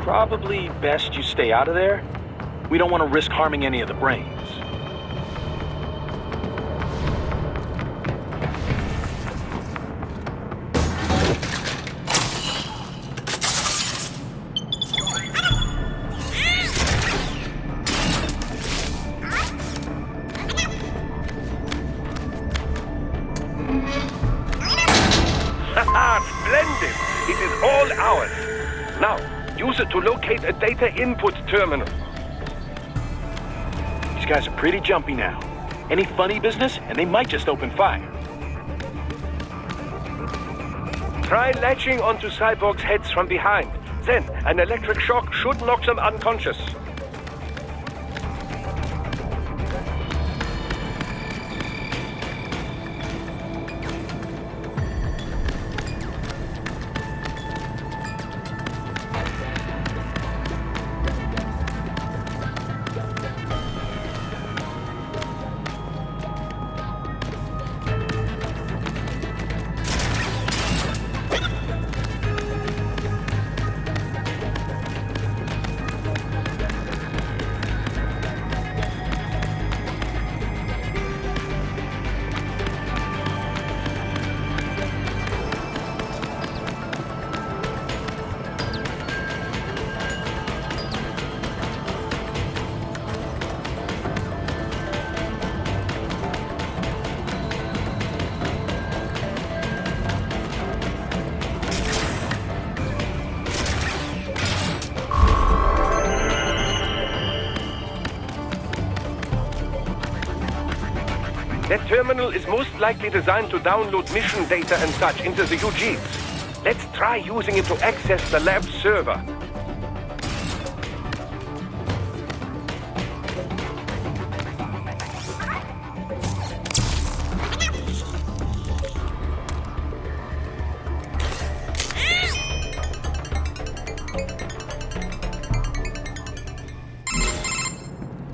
Probably best you stay out of there. We don't want to risk harming any of the brains. Splendid! It is all ours. Now, use it to locate a data input terminal. These guys are pretty jumpy now. Any funny business, and they might just open fire. Try latching onto cyborgs' heads from behind. Then, an electric shock should knock them unconscious. That terminal is most likely designed to download mission data and such into the UGs. Let's try using it to access the lab server.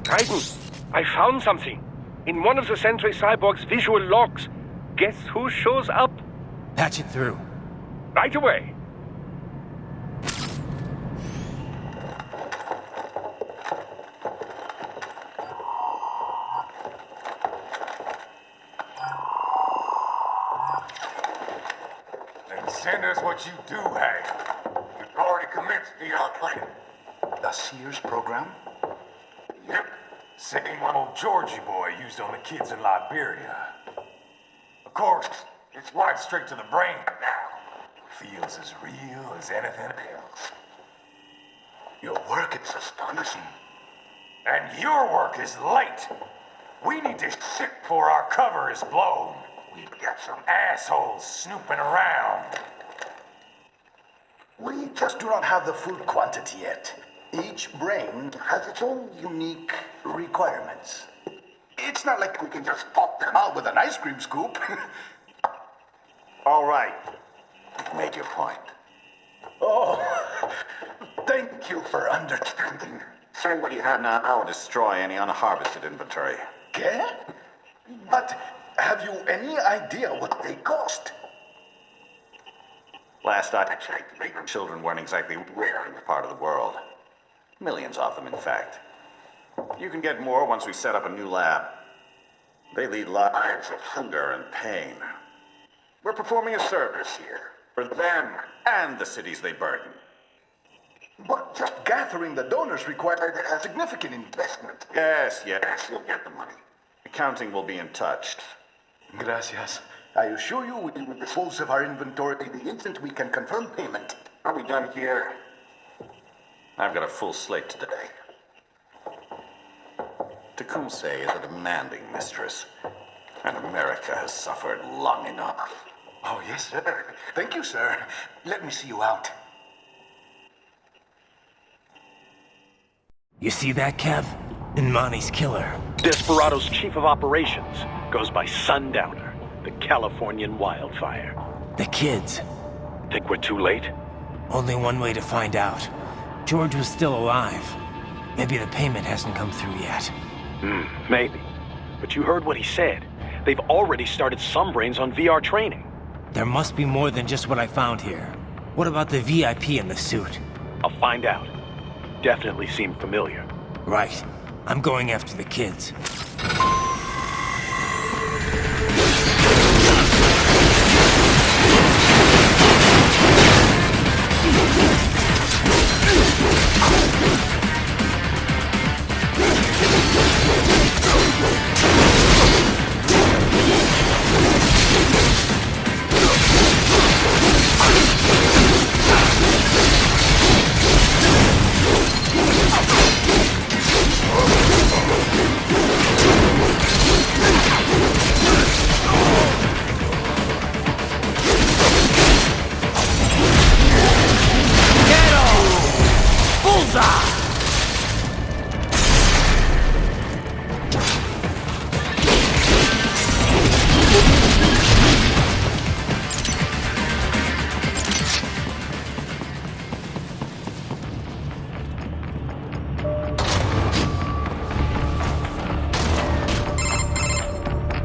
Raiden, I found something. In one of the Sentry Cyborg's visual logs. Guess who shows up? Patch it through. Right away. Then send us what you do have. You've already commenced the outplaying. The Sears program? Yep. Same one old Georgie boy used on the kids in Liberia. Of course, it's right straight to the brain now. Feels as real as anything else. Your work is astonishing. And your work is late. We need this shit before our cover is blown. We've got some assholes snooping around. We just do not have the full quantity yet. Each brain has its own unique requirements. It's not like we can just pop them out with an ice cream scoop. All right. Make your point. Oh, thank you for understanding. Send what you have now. I'll destroy any unharvested inventory. Okay? But have you any idea what they cost? Last I checked, children weren't exactly rare in this part of the world. Millions of them, in fact. You can get more once we set up a new lab. They lead lives of hunger and pain. We're performing a service here. For them and the cities they burden. But just gathering the donors required a significant investment. Yes, you'll get the money. Accounting will be in touch. Gracias. I assure you we will dispose of our inventory the instant we can confirm payment. Are we done here? I've got a full slate today. Tecumseh is a demanding mistress, and America has suffered long enough. Oh, yes, sir. Thank you, sir. Let me see you out. You see that, Kev? Imani's killer. Desperado's chief of operations goes by Sundowner, the Californian wildfire. The kids. Think we're too late? Only one way to find out. George was still alive. Maybe the payment hasn't come through yet. Maybe. But you heard what he said. They've already started some brains on VR training. There must be more than just what I found here. What about the VIP in the suit? I'll find out. definitely seem familiar. Right. I'm going after the kids.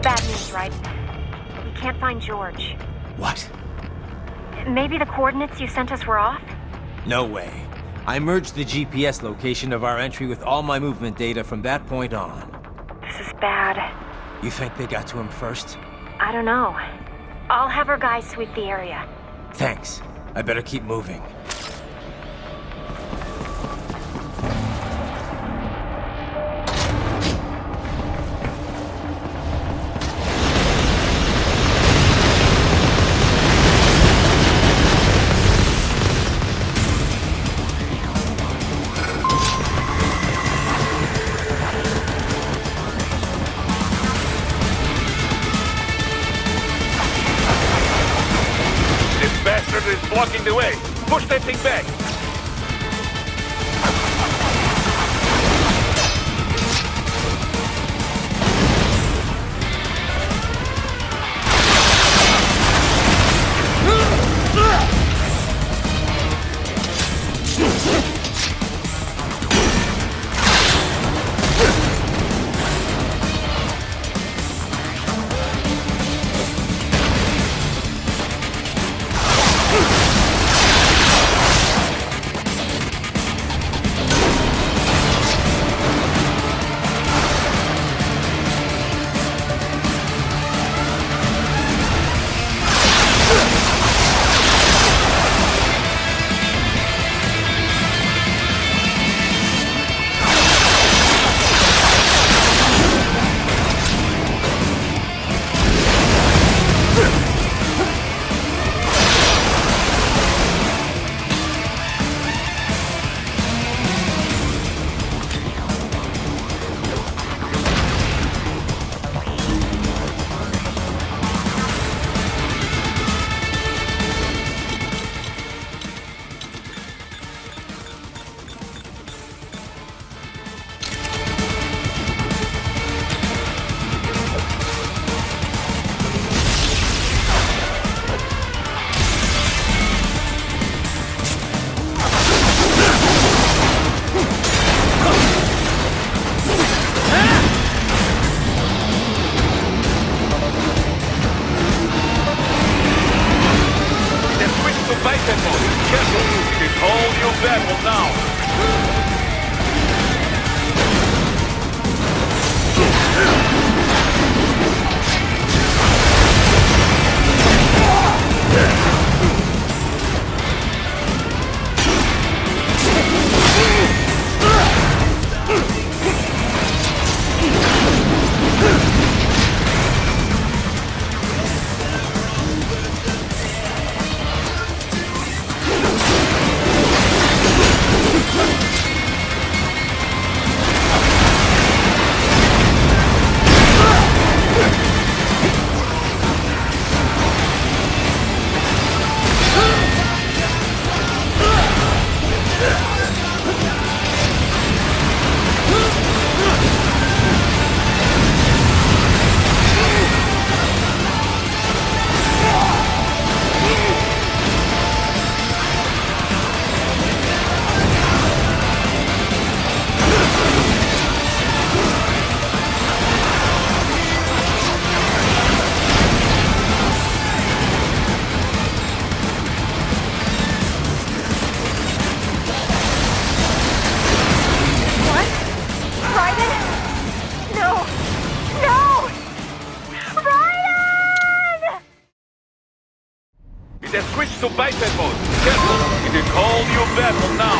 Bad news, right? We can't find George. What? Maybe the coordinates you sent us were off? No way. I merged the GPS location of our entry with all my movement data from that point on. This is bad. You think they got to him first? I don't know. I'll have our guys sweep the area. Thanks. I better keep moving. This bastard is blocking the way. Push that thing back. It has switched to biped mode. Careful, it is all new battle now.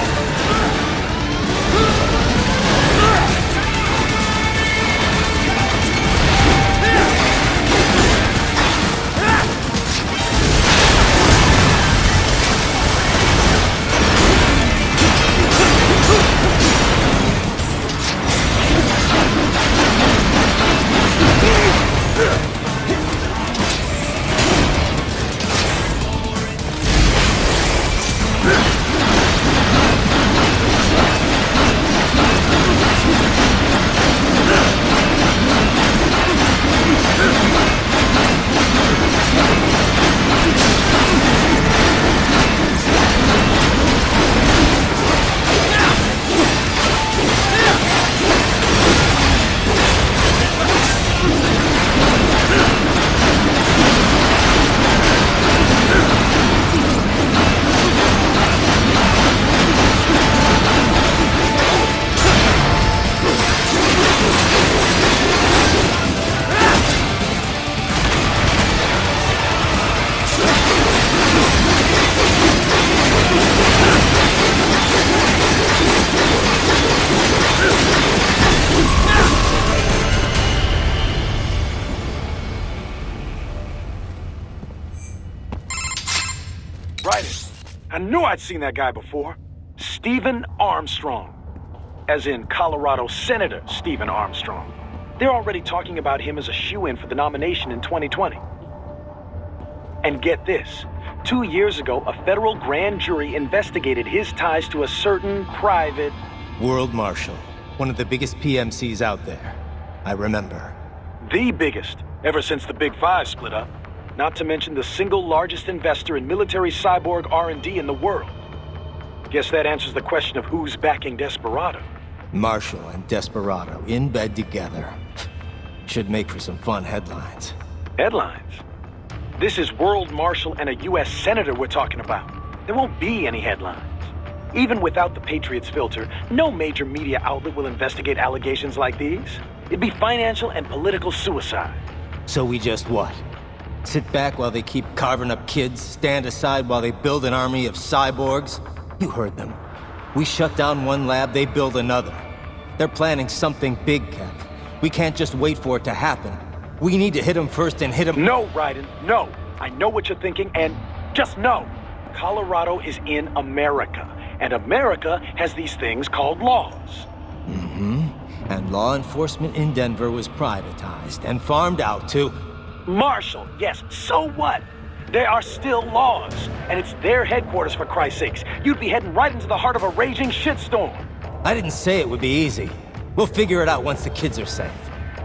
RAIDEN. I knew I'd seen that guy before. Stephen Armstrong. As in Colorado Senator Stephen Armstrong. They're already talking about him as a shoo-in for the nomination in 2020. And get this. 2 years ago, a federal grand jury investigated his ties to a certain private... World Marshal. One of the biggest PMCs out there. I remember. The biggest, ever since the Big Five split up. Not to mention the single largest investor in military cyborg R&D in the world. Guess that answers the question of who's backing Desperado. Marshall and Desperado in bed together. Should make for some fun headlines. Headlines? This is World Marshal and a U.S. Senator we're talking about. There won't be any headlines. Even without the Patriots filter, no major media outlet will investigate allegations like these. It'd be financial and political suicide. So we just what? Sit back while they keep carving up kids, stand aside while they build an army of cyborgs? You heard them. We shut down one lab, they build another. They're planning something big, Kev. We can't just wait for it to happen. We need to hit them first and hit them... No, Raiden, no. I know what you're thinking, and just know. Colorado is in America, and America has these things called laws. Mm-hmm. And law enforcement in Denver was privatized and farmed out to... Marshall, yes, so what? There are still laws, and it's their headquarters, for Christ's sakes. You'd be heading right into the heart of a raging shitstorm. I didn't say it would be easy. We'll figure it out once the kids are safe.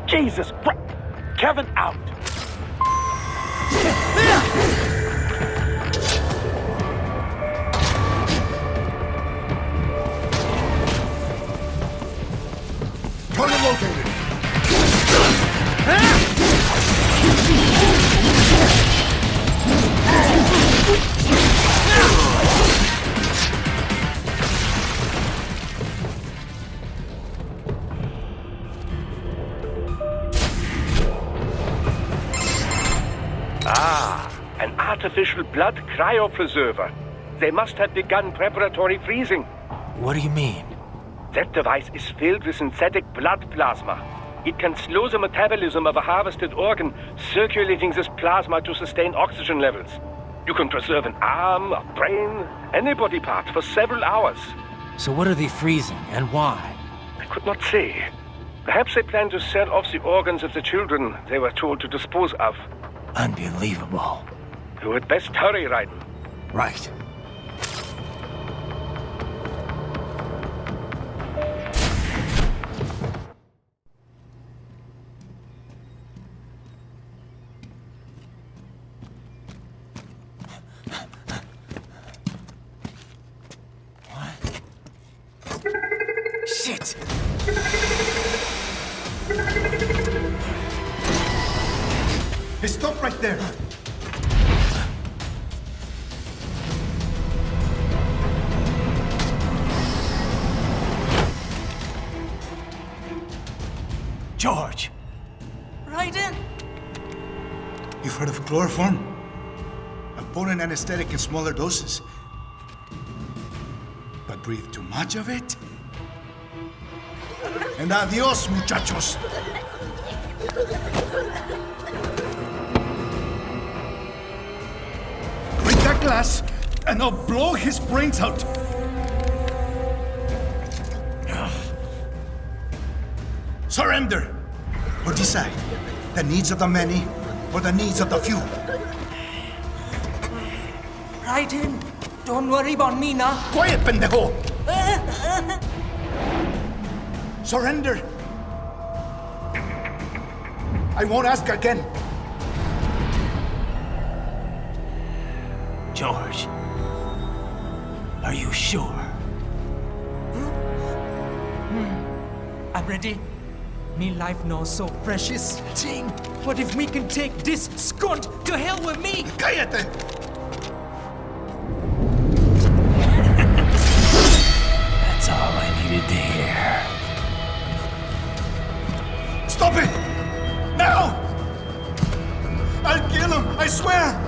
Jesus Christ. Kevin out. Target located. An artificial blood cryopreserver. They must have begun preparatory freezing. What do you mean? That device is filled with synthetic blood plasma. It can slow the metabolism of a harvested organ, circulating this plasma to sustain oxygen levels. You can preserve an arm, a brain, any body part for several hours. So what are they freezing, and why? I could not say. Perhaps they plan to sell off the organs of the children they were told to dispose of. Unbelievable. You had best hurry, Raiden. Right. Shit! Hey, stop right there. George! RAIDEN! You've heard of chloroform? A put an anesthetic in smaller doses. But breathe too much of it, and adios, muchachos. Break that glass, and I'll blow his brains out. Surrender, or decide the needs of the many or the needs of the few. Raiden, don't worry about me now. Quiet, pendejo! Surrender. I won't ask again. George, are you sure? I'm ready. Me life now so precious. Ting, what if we can take this skunt to hell with me? Cállate! That's all I needed to hear. Stop it! Now! I'll kill him, I swear!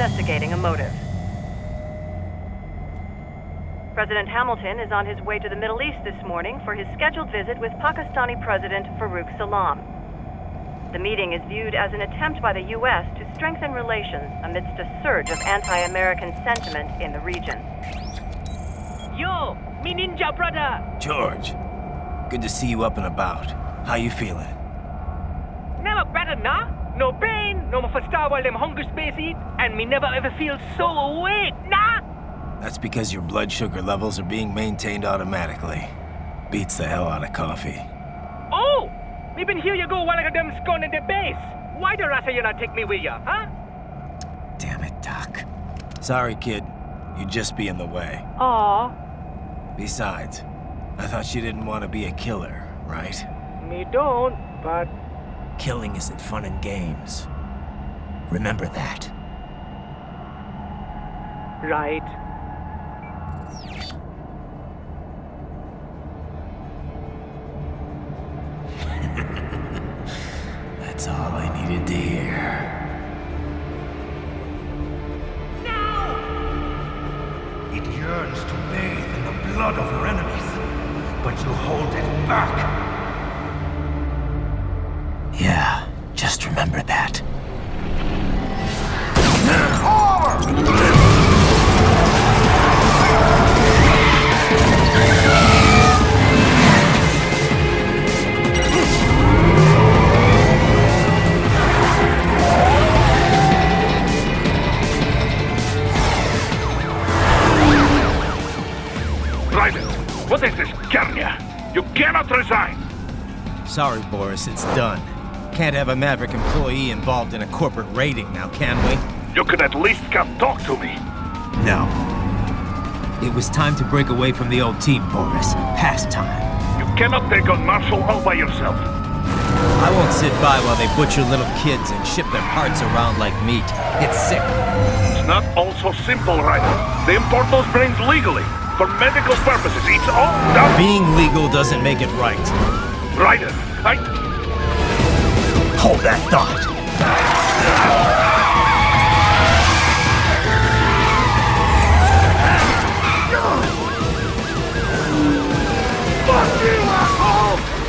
Investigating a motive. President Hamilton is on his way to the Middle East this morning for his scheduled visit with Pakistani President Farouk Salam. The meeting is viewed as an attempt by the U.S. to strengthen relations amidst a surge of anti-American sentiment in the region. Yo, me ninja brother! George, good to see you up and about. How you feeling? Never better, nah? No pain, no more star while them hunger space eat, and me never ever feel so awake, nah? That's because your blood sugar levels are being maintained automatically. Beats the hell out of coffee. Oh! Me been here you go while I got them scone at the base. Why the rasa you not take me with ya, huh? Damn it, Doc. Sorry, kid. You'd just be in the way. Aw. Besides, I thought you didn't want to be a killer, right? Me don't, but... Killing isn't fun and games. Remember that. Right. That's all I needed to hear. It yearns to bathe in the blood of your enemies, but you hold it back. Yeah, just remember that. What is this, Kenya? You cannot resign! Sorry, Boris, it's done. Can't have a Maverick employee involved in a corporate raiding now, can we? You could at least come talk to me. No. It was time to break away from the old team, Boris. Past time. You cannot take on Marshall all by yourself. I won't sit by while they butcher little kids and ship their parts around like meat. It's sick. It's not all so simple, Ryder. They import those brains legally. For medical purposes. It's all done. Being legal doesn't make it right. Ryder, Hold that thought. Fuck you, asshole!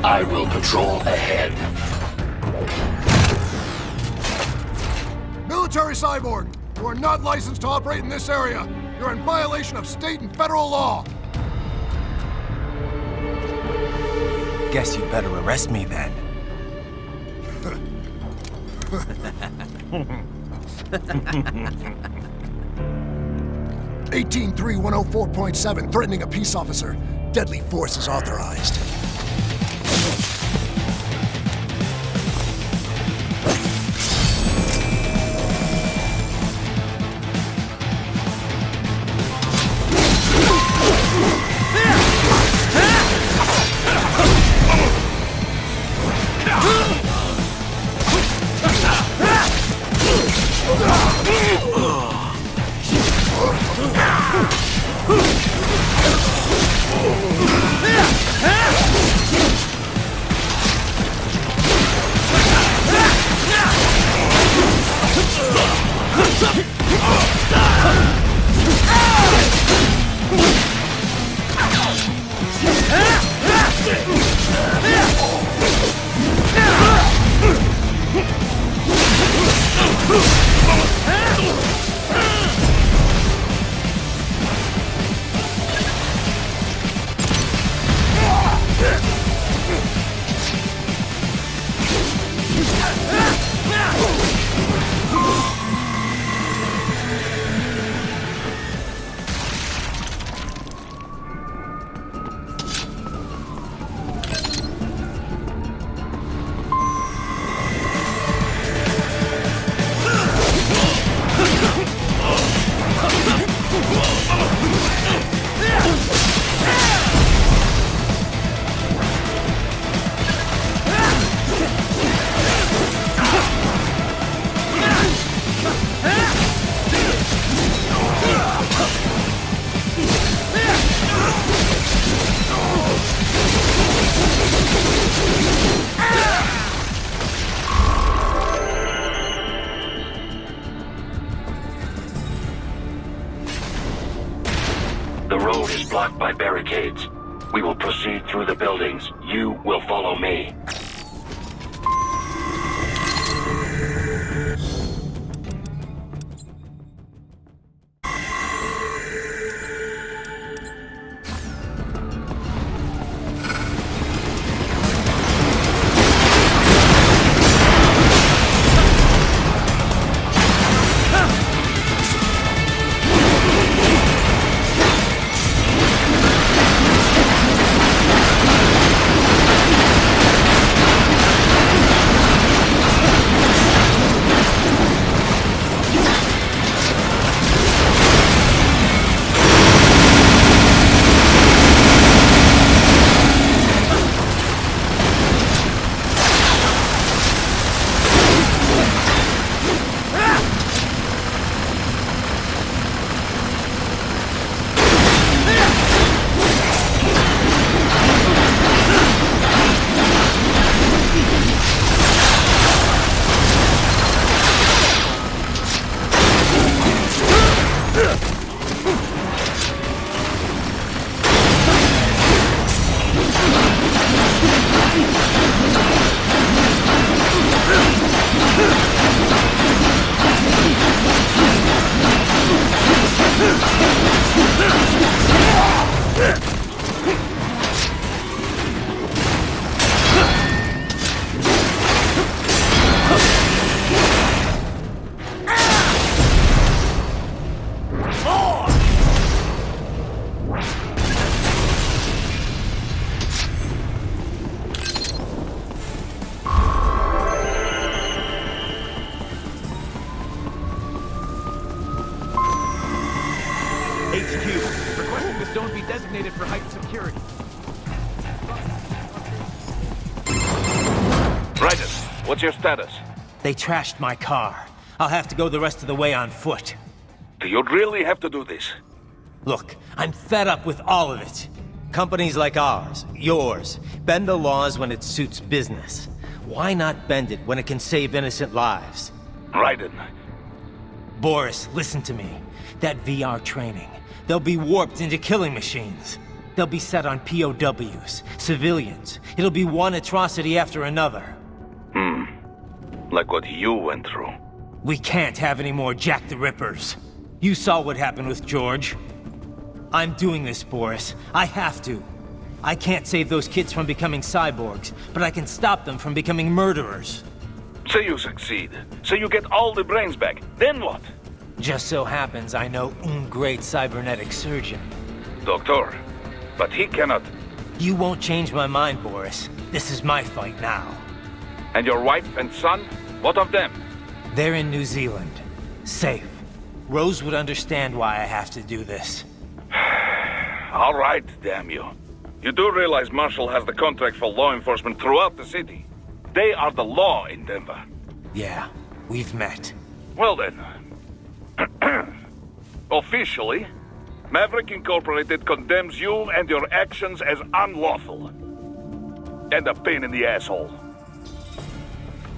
I will patrol ahead. Military cyborg, you are not licensed to operate in this area. You're in violation of state and federal law. Guess you better arrest me then. 183-104.7, threatening a peace officer. Deadly force is authorized. The road is blocked by barricades. We will proceed through the buildings. You will follow me. that don't be designated for heightened security. Raiden, what's your status? They trashed my car. I'll have to go the rest of the way on foot. Do you really have to do this? Look, I'm fed up with all of it. Companies like ours, yours, bend the laws when it suits business. Why not bend it when it can save innocent lives? Raiden. Boris, listen to me. That VR training, they'll be warped into killing machines. They'll be set on POWs, civilians. It'll be one atrocity after another. Like what you went through. We can't have any more Jack the Rippers. You saw what happened with George. I'm doing this, Boris. I have to. I can't save those kids from becoming cyborgs, but I can stop them from becoming murderers. Say you succeed. Say you get all the brains back. Then what? Just so happens I know un great cybernetic surgeon. Doctor. But he cannot. You won't change my mind, Boris. This is my fight now. And your wife and son? What of them? They're in New Zealand. Safe. Rose would understand why I have to do this. All right, damn you. You do realize Marshall has the contract for law enforcement throughout the city. They are the law in Denver. Yeah, we've met. Well then. Officially, Maverick Incorporated condemns you and your actions as unlawful. And a pain in the asshole.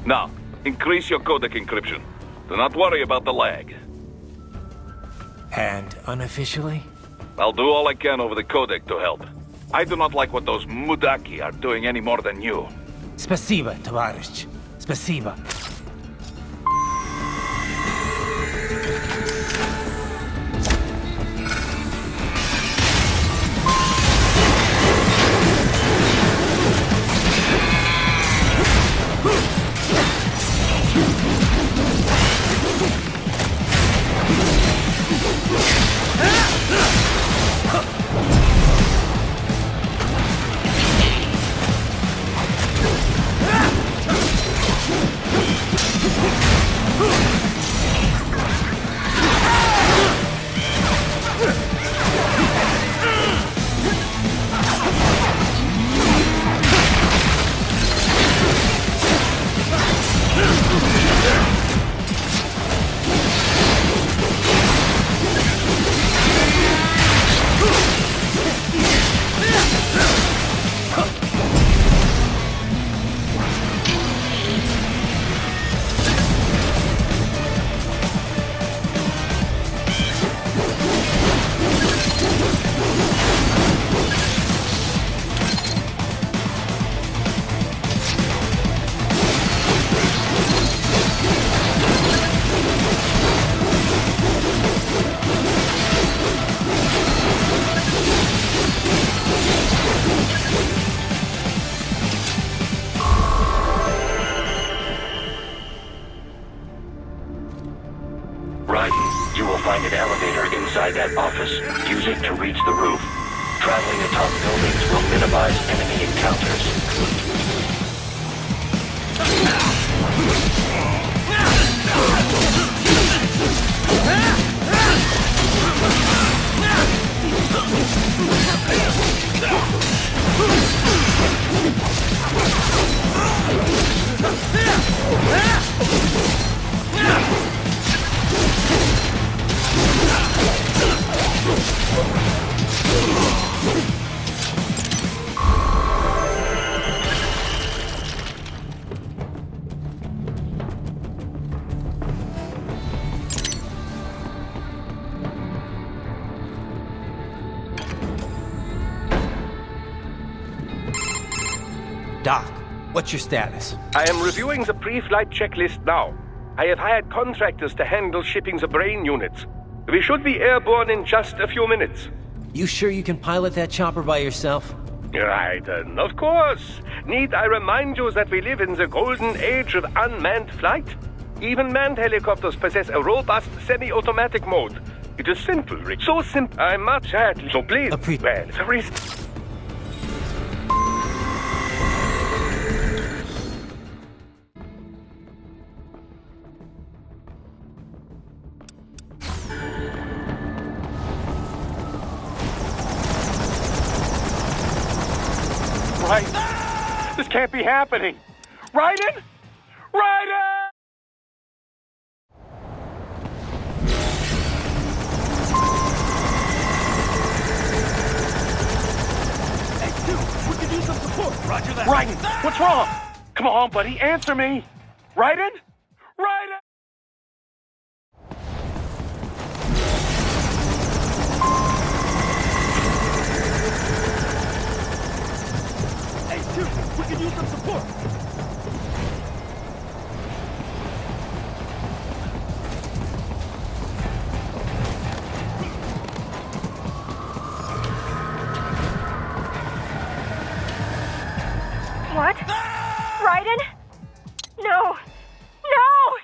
Now, increase your codec encryption. Do not worry about the lag. And unofficially? I'll do all I can over the codec to help. I do not like what those Mudaki are doing any more than you. Spasiba, товарищ. Spasiba. That office. Use it to reach the roof. Traveling atop buildings will minimize enemy encounters. Doc, what's your status? I am reviewing the pre-flight checklist now. I have hired contractors to handle shipping the brain units. We should be airborne in just a few minutes. You sure you can pilot that chopper by yourself? Raiden, of course. Need I remind you that we live in the golden age of unmanned flight? Even manned helicopters possess a robust semi-automatic mode. It is simple, Rick. So simple. I'm much sadly. So please, well, the risk. can't be happening. Raiden? Raiden! Hey, dude, we could use some support. Roger that. Raiden, what's wrong? Come on, buddy, answer me. Raiden? Raiden! Hey, dude, we could use some support. What? Raiden? No! No!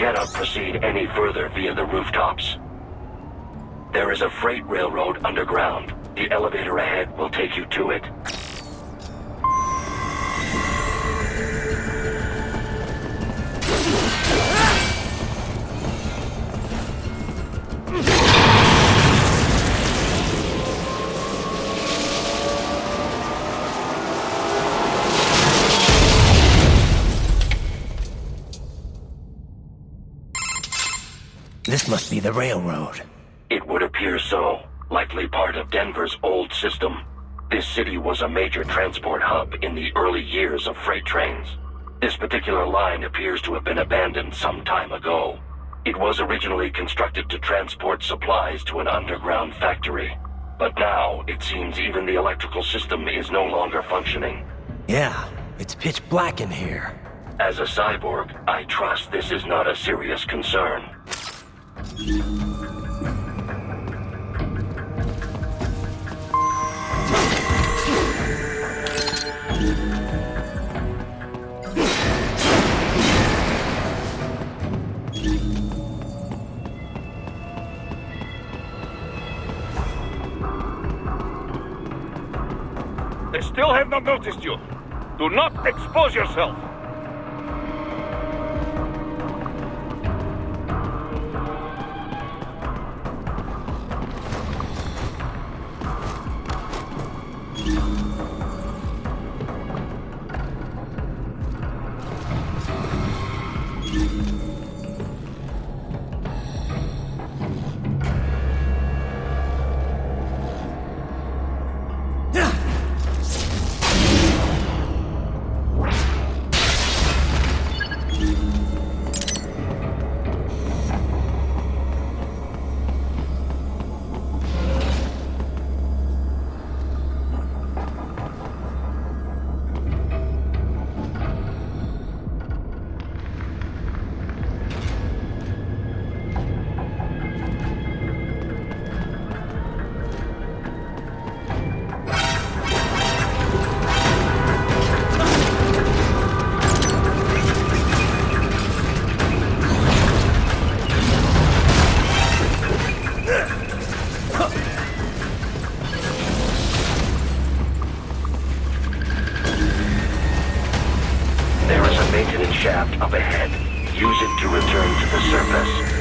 cannot proceed any further via the rooftops. There is a freight railroad underground. The elevator ahead will take you to it. This must be the railroad. It would appear so. Likely part of Denver's old system. This city was a major transport hub in the early years of freight trains. This particular line appears to have been abandoned some time ago. It was originally constructed to transport supplies to an underground factory. But now, it seems even the electrical system is no longer functioning. Yeah, it's pitch black in here. As a cyborg, I trust this is not a serious concern. They still have not noticed you. Do not expose yourself. Shaft up ahead. Use it to return to the surface.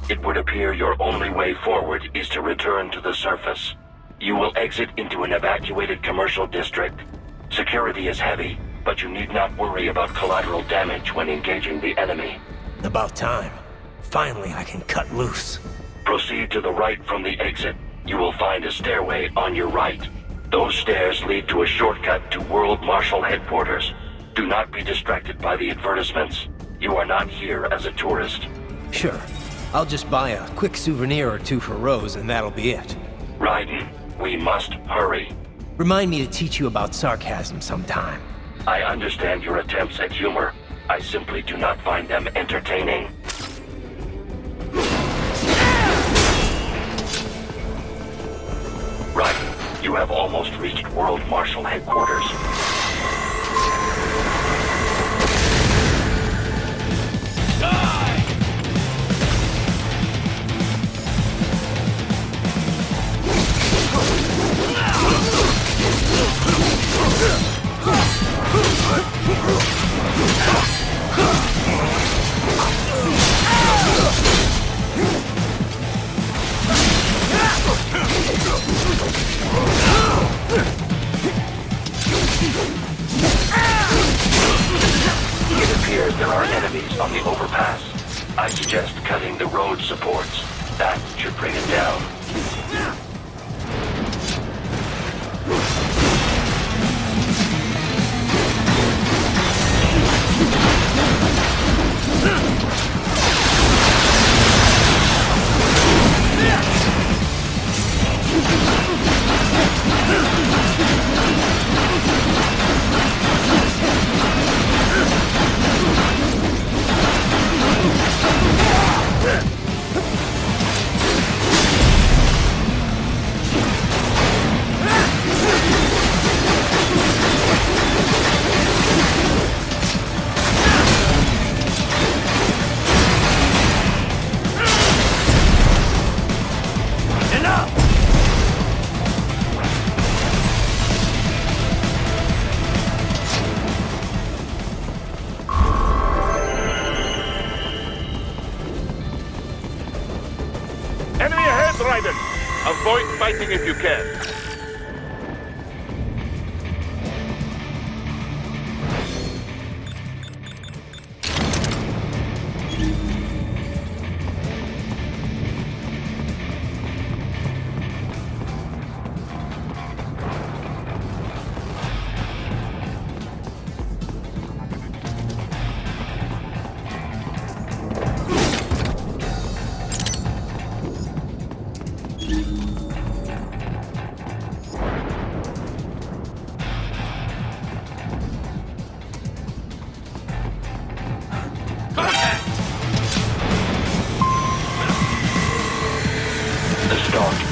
It would appear your only way forward is to return to the surface. You will exit into an evacuated commercial district. Security is heavy, but you need not worry about collateral damage when engaging the enemy. About time. Finally, I can cut loose. Proceed to the right from the exit. You will find a stairway on your right. Those stairs lead to a shortcut to World Marshal Headquarters. Do not be distracted by the advertisements. You are not here as a tourist. Sure. I'll just buy a quick souvenir or two for Rose, and that'll be it. Raiden, we must hurry. Remind me to teach you about sarcasm sometime. I understand your attempts at humor. I simply do not find them entertaining. Raiden, you have almost reached World Marshal Headquarters. It appears there are enemies on the overpass. I suggest cutting the road supports. That should bring it down. Enemy ahead, Raiden! Avoid fighting if you can.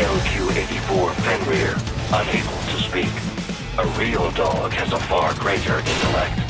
LQ-84 Fenrir, unable to speak. A real dog has a far greater intellect.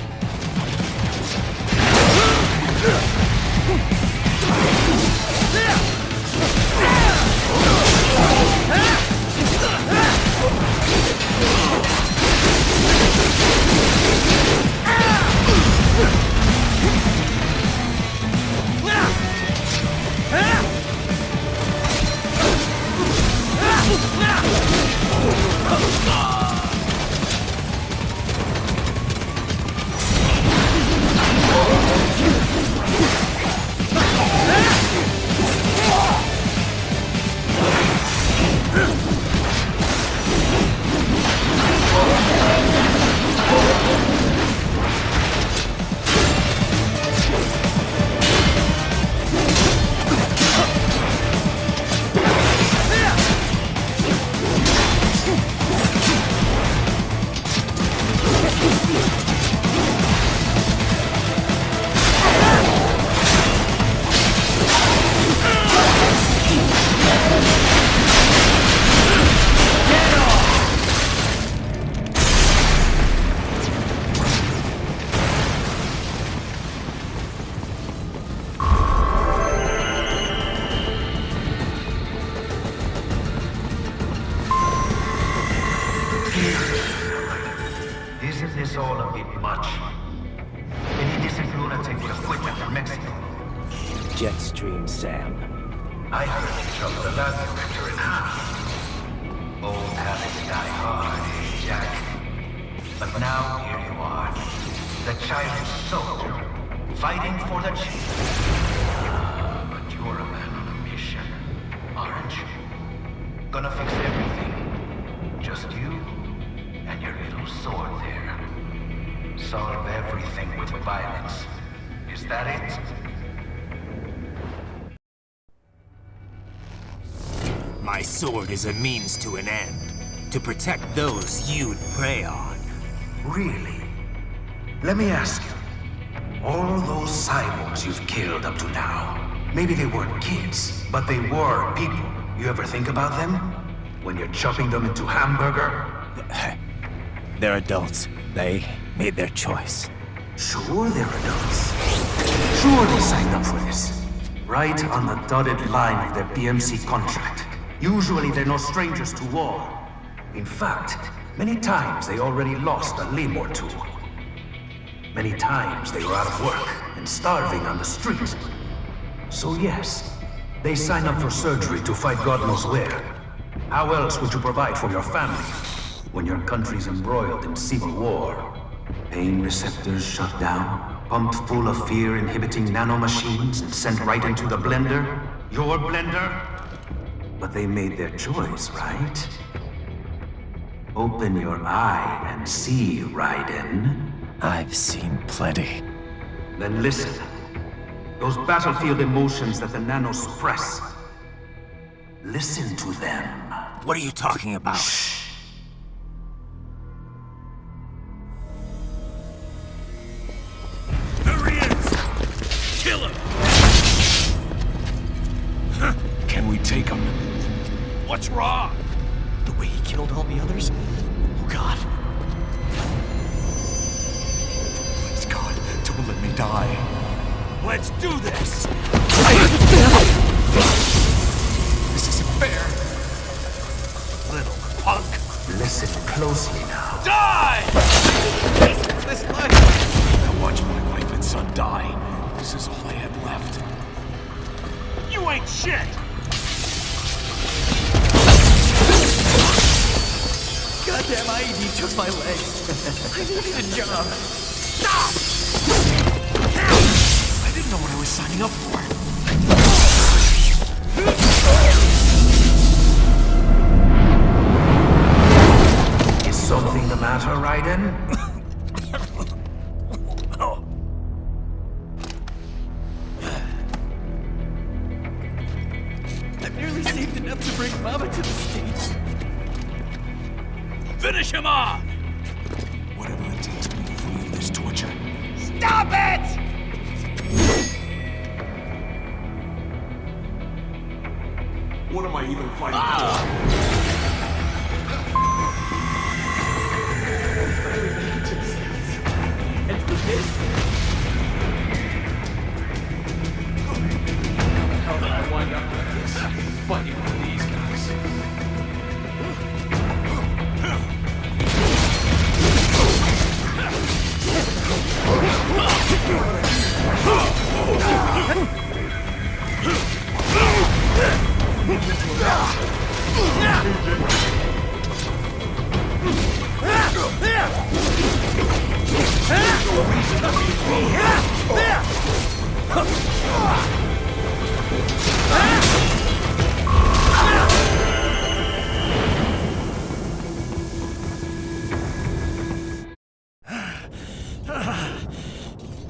Isn't this all a bit much? Any decent lunatic would have quit after Mexico. Jetstream, Sam. I heard they chopped the lab director in half. Old habits die hard, eh, Jack? But now, here you are. The child's soldier, fighting for the chief. But you're a man on a mission, aren't you? Gonna fix everything. Just you and your little sword there. Solve everything with violence. Is that it? My sword is a means to an end. To protect those you'd prey on. Really? Let me ask you. All those cyborgs you've killed up to now, maybe they weren't kids, but they were people. You ever think about them? When you're chopping them into hamburger? They're adults. They made their choice. Sure they're adults. Sure they signed up for this. Right on the dotted line of their BMC contract. Usually they're no strangers to war. In fact, many times they already lost a limb or two. Many times they were out of work and starving on the street. So yes, they sign up for surgery to fight God knows where. How else would you provide for your family when your country's embroiled in civil war? Pain receptors shut down, pumped full of fear-inhibiting nanomachines and sent right into the blender? Your blender? But they made their choice, right? Open your eye and see, Raiden. I've seen plenty. Then listen. Those battlefield emotions that the nanos suppress. Listen to them. What are you talking about? Shh. There he is! Kill him! Can we take him? What's wrong? The way he killed all the others? Oh God. Please God, don't let me die. Let's do this! This isn't fair. Little punk! Listen closely now. Die! This life. I watched my wife and son die. This is all I had left. You ain't shit! Goddamn IED took my legs. I needed a job. Stop! I didn't know what I was signing up for. Is something the matter, Raiden? I've nearly saved enough to bring Mama to the States. Finish him off! Whatever it takes to be free of this torture. Stop it! What am I even fighting for? And for this? How did I wind up like this? Fighting with these guys.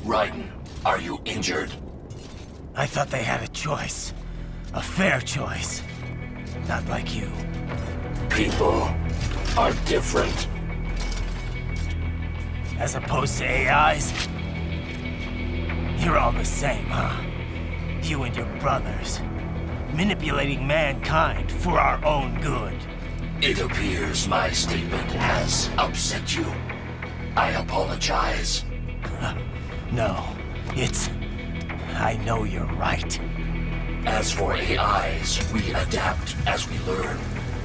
Raiden, are you injured? I thought they had a choice. A fair choice. Not like you. People are different. As opposed to AIs? You're all the same, huh? You and your brothers. Manipulating mankind for our own good. It appears my statement has upset you. I apologize. No, it's... I know you're right. As for AIs, we adapt as we learn.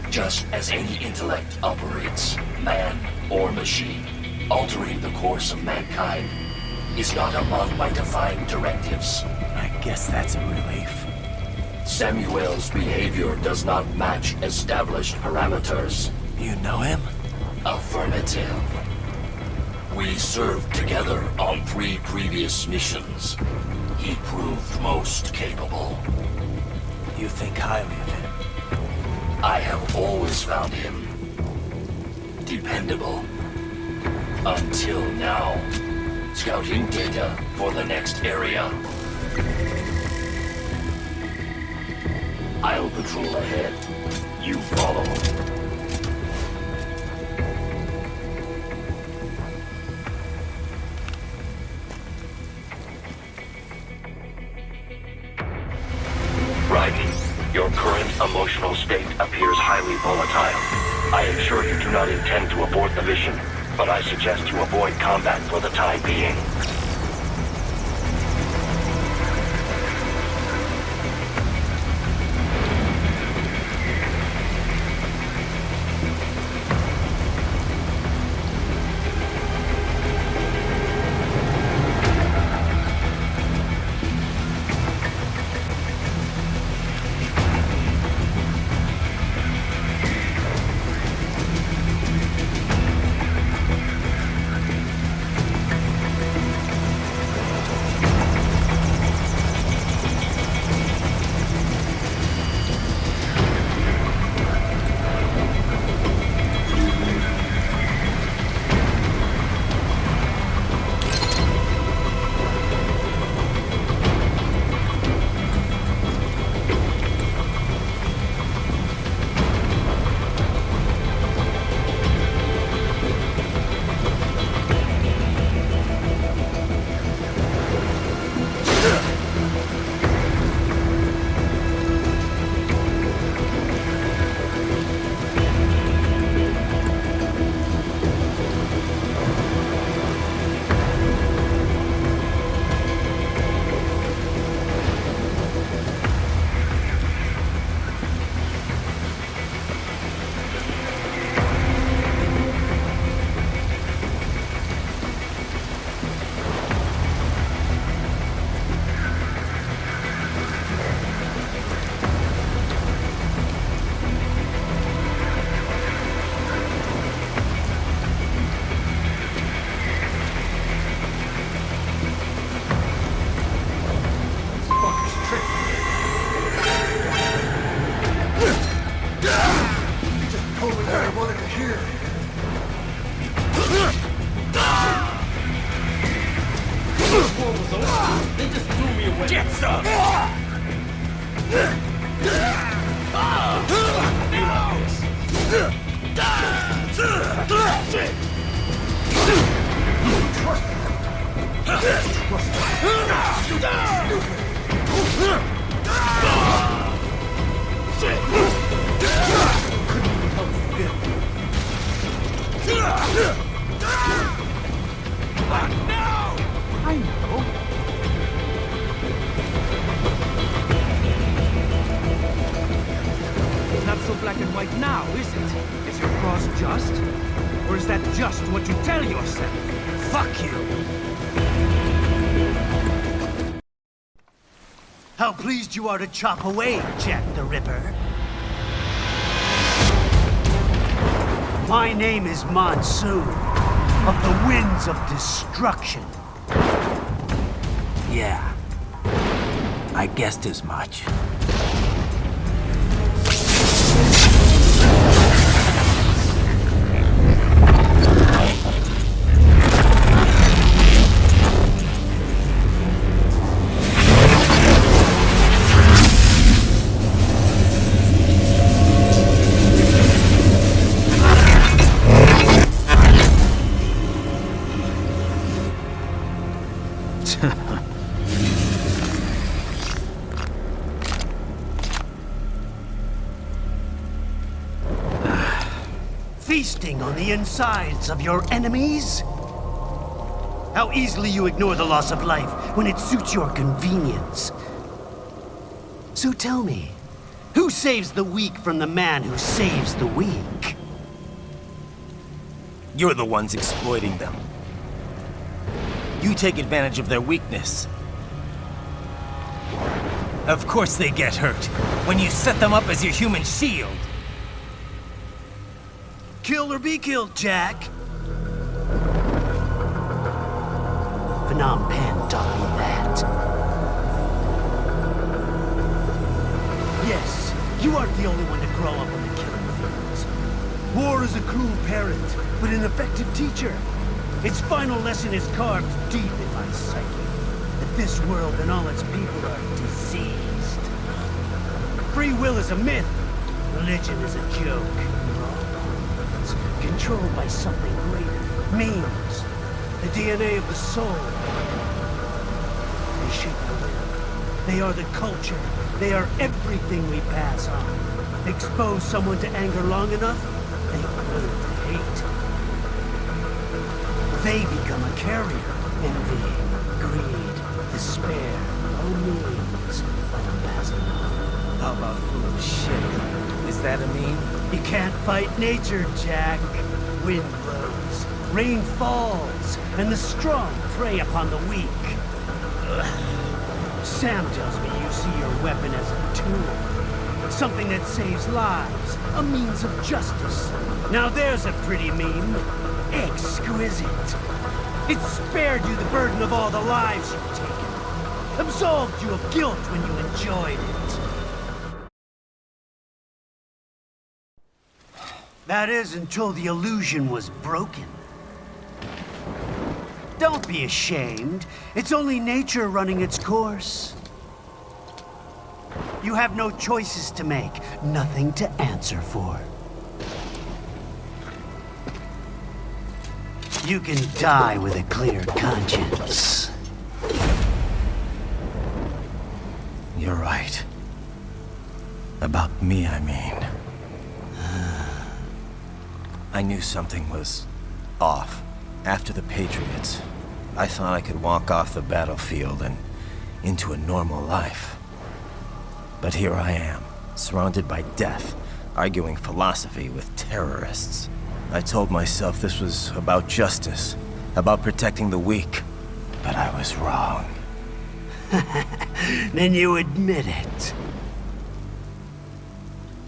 Just as any intellect operates, man or machine. Altering the course of mankind is not among my defined directives. I guess that's a relief. Samuel's behavior does not match established parameters. You know him? Affirmative. We served together on 3 previous missions. He proved most capable. You think highly of him? I have always found him dependable. Until now. Scouting data for the next area. I'll patrol ahead. You follow. Raiden, your current emotional state appears highly volatile. I am sure you do not intend to abort the mission, but I suggest you avoid combat for the time being. war was over, they just threw me away. Get some! I know. It's not so black and white now, is it? Is your cross just? Or is that just what you tell yourself? Fuck you! How pleased you are to chop away, Jack the Ripper. My name is Monsoon, of the Winds of Destruction. Yeah, I guessed as much. Feasting on the insides of your enemies? How easily you ignore the loss of life when it suits your convenience. So tell me, who saves the weak from the man who saves the weak? You're the ones exploiting them. You take advantage of their weakness. Of course they get hurt when you set them up as your human shield. Kill or be killed, Jack. Phnom Penh taught me that. Yes, you aren't the only one to grow up on the killing fields. War is a cruel parent, but an effective teacher. Its final lesson is carved deep in my psyche. That this world and all its people are diseased. Free will is a myth. Religion is a joke. Controlled by something greater. Memes. The DNA of the soul. They shape the will. They are the culture. They are everything we pass on. Expose someone to anger long enough, they learn to hate. They become a carrier. Envy, greed, despair. All means are passing on. How about full of shit? Is that a meme? You can't fight nature, Jack. Wind blows, rain falls, and the strong prey upon the weak. Ugh. Sam tells me you see your weapon as a tool. Something that saves lives, a means of justice. Now there's a pretty meme. Exquisite. It spared you the burden of all the lives you've taken. Absolved you of guilt when you enjoyed it. That is, until the illusion was broken. Don't be ashamed. It's only nature running its course. You have no choices to make, nothing to answer for. You can die with a clear conscience. You're right. About me, I mean. I knew something was off. After the Patriots, I thought I could walk off the battlefield and into a normal life. But here I am, surrounded by death, arguing philosophy with terrorists. I told myself this was about justice, about protecting the weak. But I was wrong. Then you admit it.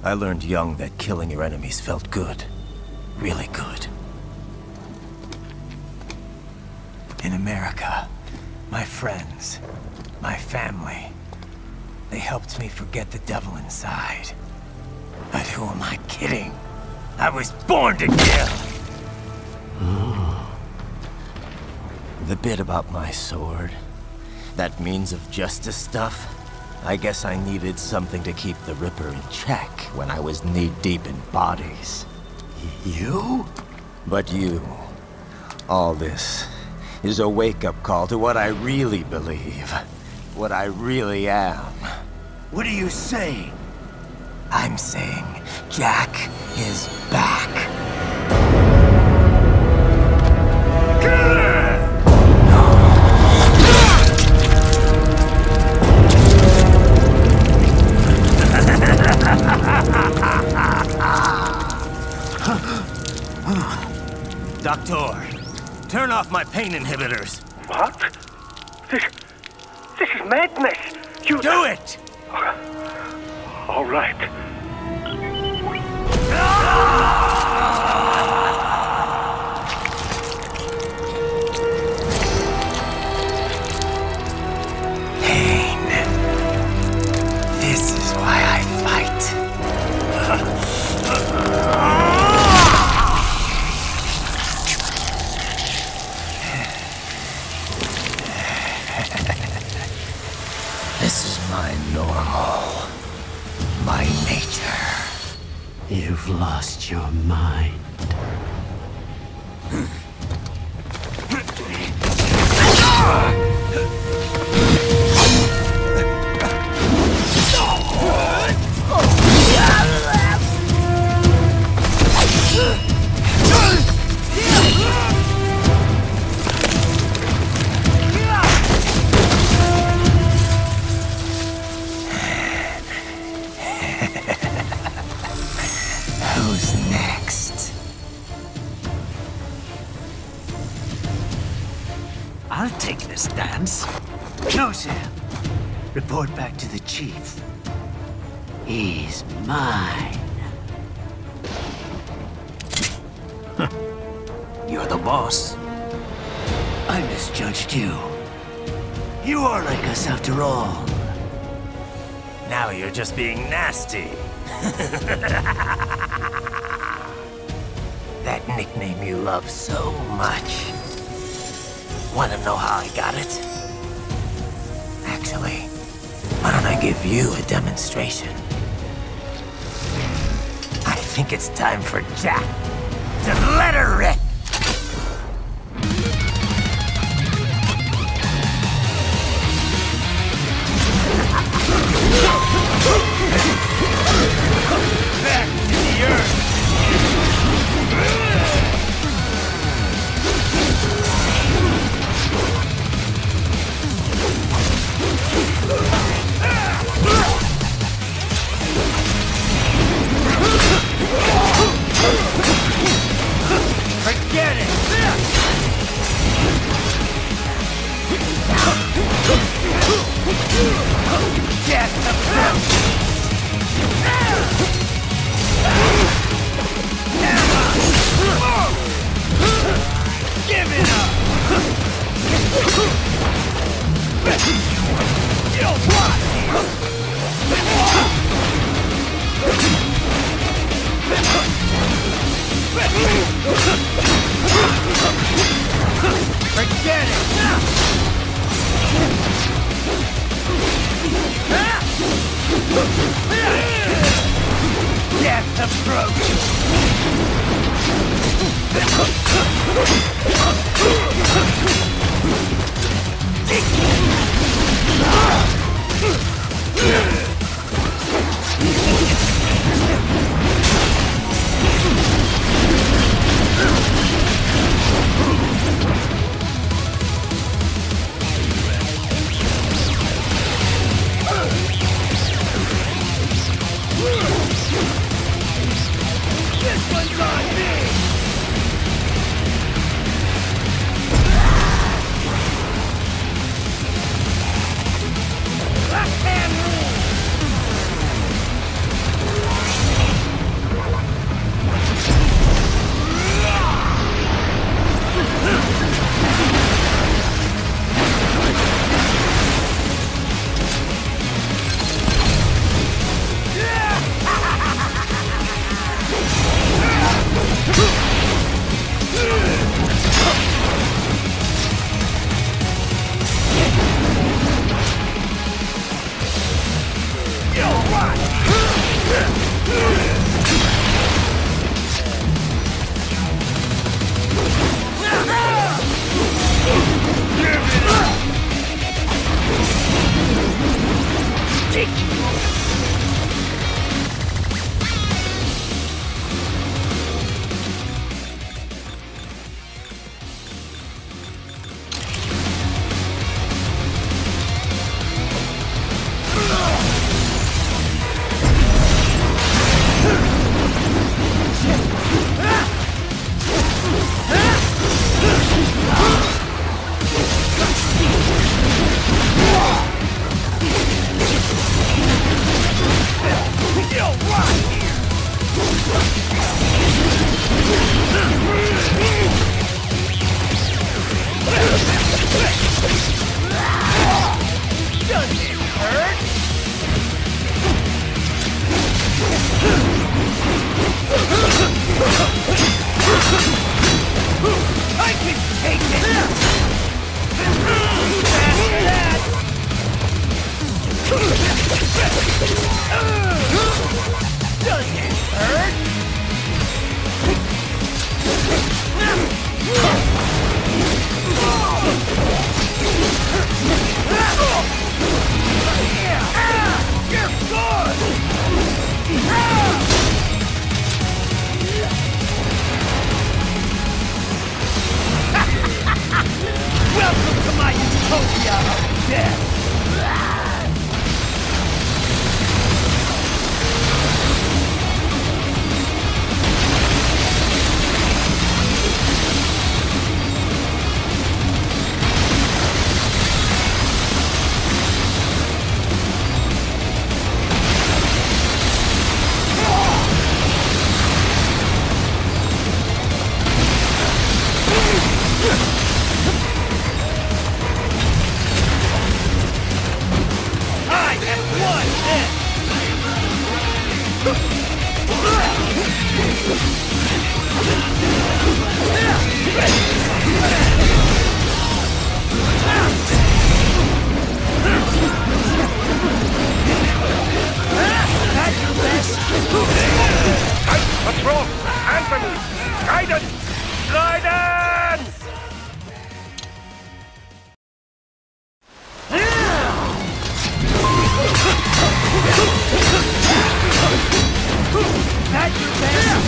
I learned young that killing your enemies felt good. Really good. In America, my friends, my family, they helped me forget the devil inside. But who am I kidding? I was born to kill! The bit about my sword, That means of justice stuff? I guess I needed something to keep the Ripper in check when I was knee-deep in bodies. You? But you... all this is a wake-up call to what I really believe. What I really am. What are you saying? I'm saying Jack is back. Doctor, turn off my pain inhibitors. What? This is madness. You do it! All right. Pain. This is why I fight. This is my normal. My nature. You've lost your mind. Who's next? I'll take this dance. No, Sam. Report back to the chief. He's mine. You're the boss. I misjudged you. You are like us after all. Now you're just being nasty. That nickname you love so much. Wanna know how I got it? Actually, why don't I give you a demonstration? I think it's time for Jack to let her rip. Back to the earth! Forget it! Get the best! Give it up! You'll rot here! Forget it! What's wrong? Answer me! Raiden! Raiden! At your best!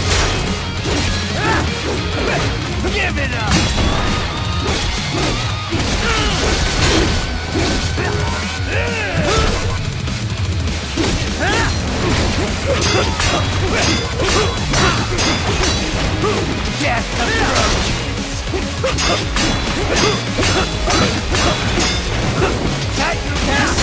Give it up! Death approaches! At your best!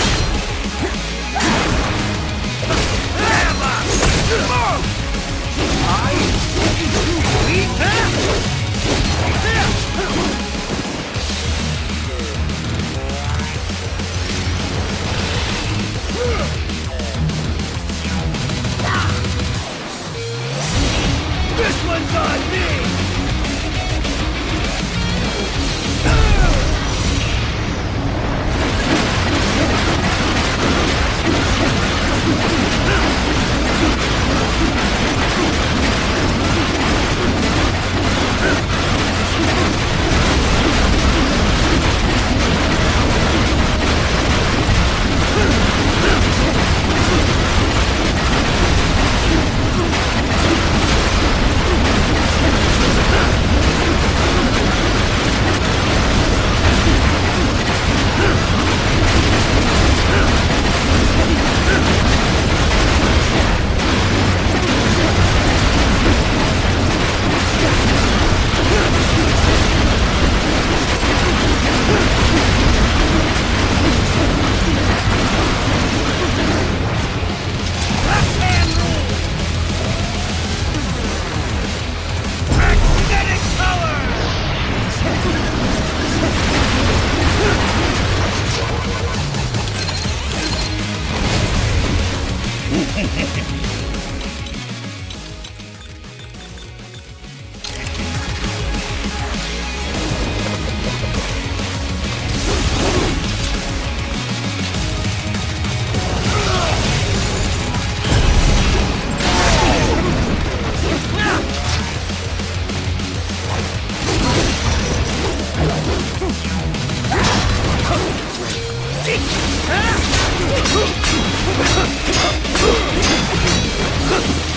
This one's on me!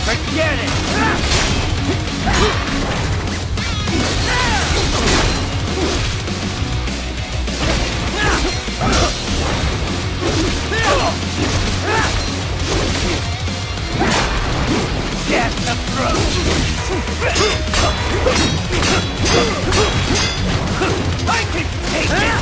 Forget it! Death approaches! I can take it!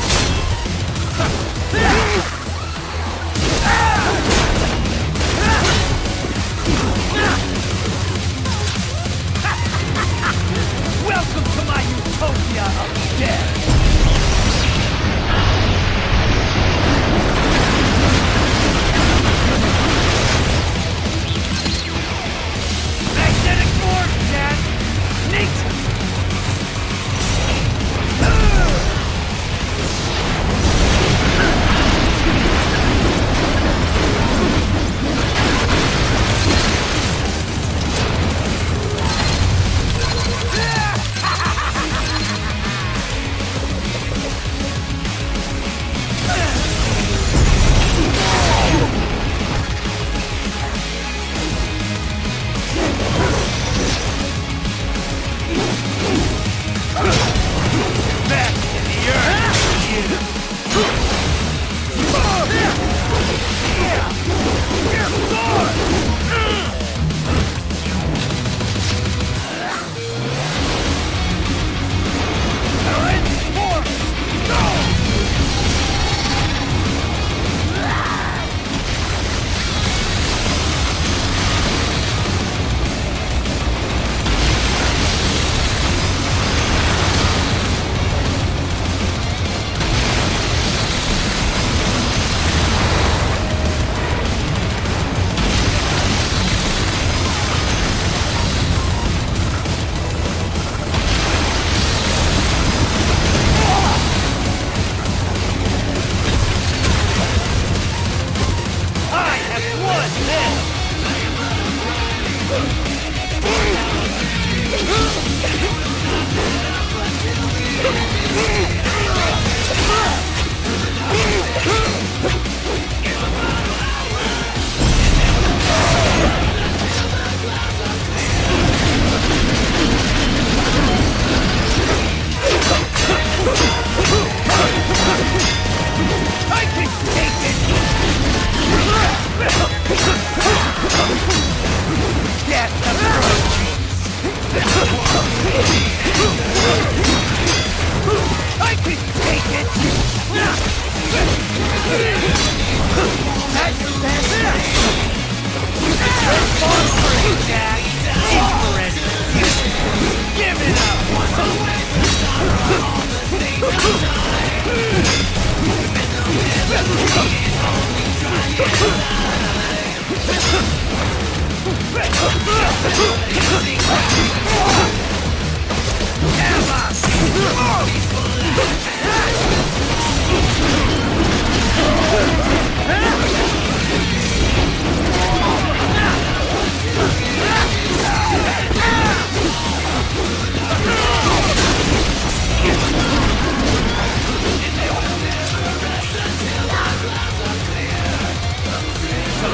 So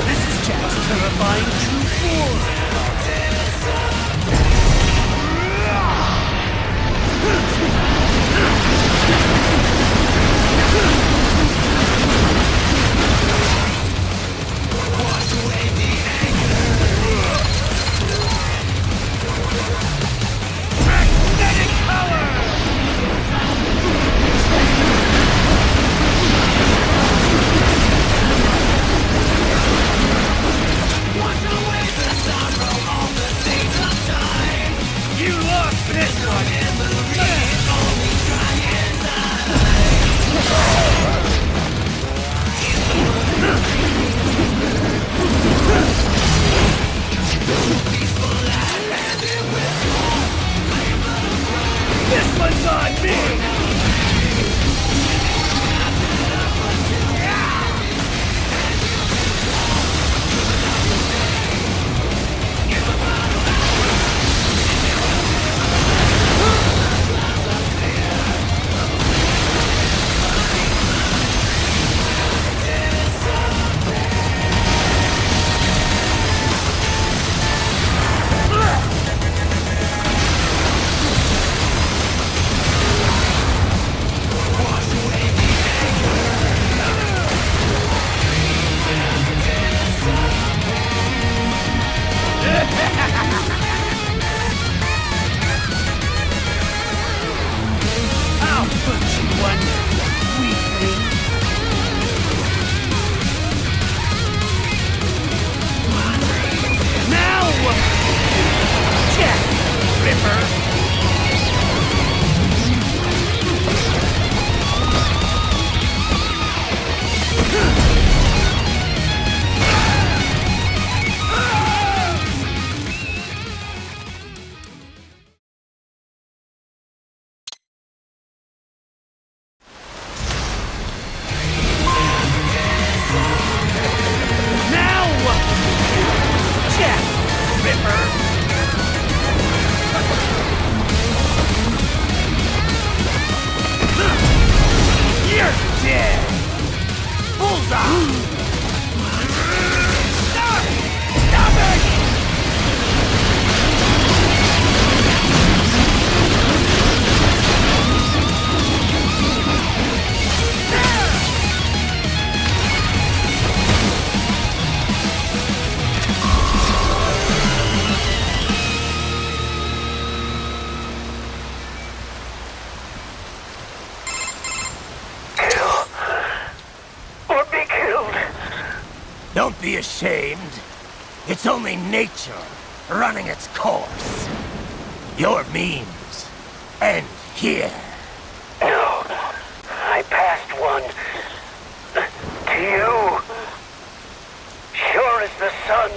this is Jack's terrifying true form. This one's on me! I'll put you under, weakling. Now! Jack Ripper! Don't be ashamed. It's only nature running its course. Your means end here. No, I passed one to you. Sure as the sun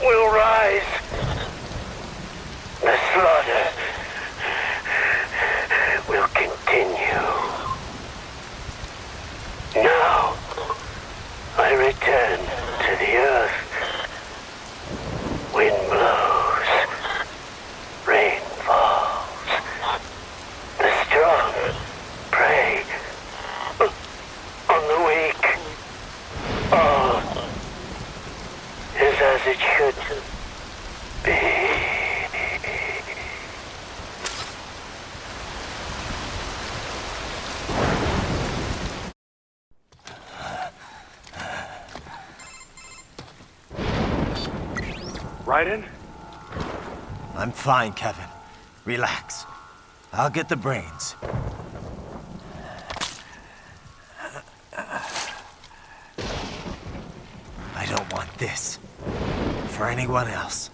will rise, the slaughter will continue. Now, I return to the earth. Wind blows, rain falls. The strong prey on the weak. All is as it should be. Raiden? I'm fine, Kevin. Relax. I'll get the brains. I don't want this for anyone else.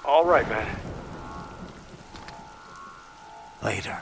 All right, man. Later.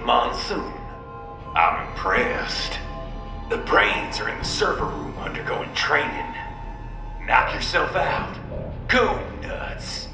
Monsoon. I'm impressed. The brains are in the server room undergoing training. Knock yourself out. Go nuts.